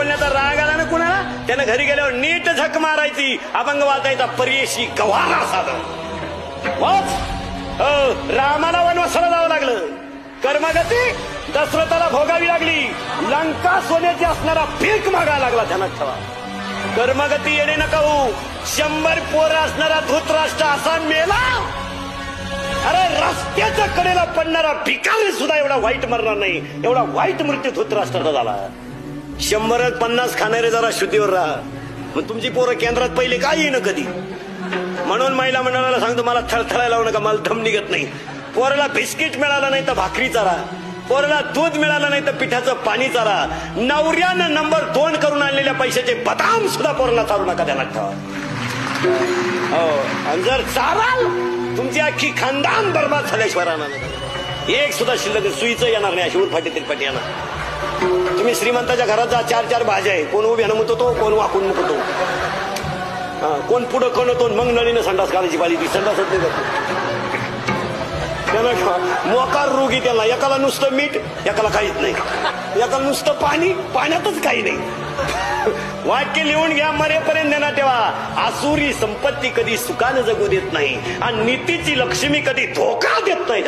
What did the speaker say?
बोलण्याचा राग आला ना कुणाला त्यानं घरी गेल्यावर नीट झक मारायची, अभंग वाचायचा, पर्येशी गव्हाणा साधन. रामाला वनवासाला जावं लागलं, कर्मगती दशरथाला भोगावी लागली, लंका सोन्याची असणारा भीक मागायला लागला. ध्यानात ठेवा, कर्मगती येणे नका होऊ. 100 पोरं असणारा धृतराष्ट्र असा मेला. अरे रस्त्याच्या कडेला पडणारा भिकारी सुद्धा एवढा वाईट मरणार नाही, एवढा वाईट मृत्यू धृतराष्ट्राचा झाला. 100-50 खाणारे जरा शुद्धीवर राहा. मग तुमची पोरं केंद्रात पहिले काय येईन कधी. म्हणून महिला मंडळाला सांगतो, मला थळथळायला लावू नका, मला दम निघत नाही. पोराला बिस्किट मिळालं नाही तर भाकरी चारा, पोराला दूध मिळालं नाही तर पिठाचं पाणी चारा. नवऱ्यानं नंबर 2 करून आणलेल्या पैशाचे बदाम सुद्धा पोराला चालू नका. ध्यानात ठेवा. आणि जर चाराल तुमची अख्खी खानदान बरबाद झाल्याशिवाय राहणार नाही. एक सुद्धा शिल्लक सुईचं येणार नाही. अशी उलफाटी तिलफाटी येणार. तुम्ही श्रीमंताच्या घरात जा, 4-4 भाज्या आहे, कोण उभ्यानं मुततो, कोण वाकून मुकतो, कोण पुढं कणतो, मग नळीनं संडास काढायची पाली, ती संडासच नाही करतो. त्याला मोकार रोगी, त्याला एकाला नुसतं मीठ, एकाला काहीच नाही, एकाला नुसतं पाणी, पाण्यातच काही नाही. वाक्य लिहून घ्या, मरेपर्यंत ध्यानात ठेवा. आसुरी संपत्ती कधी सुखानं जगू देत नाही आणि नीतीची लक्ष्मी कधी धोका देत नाही.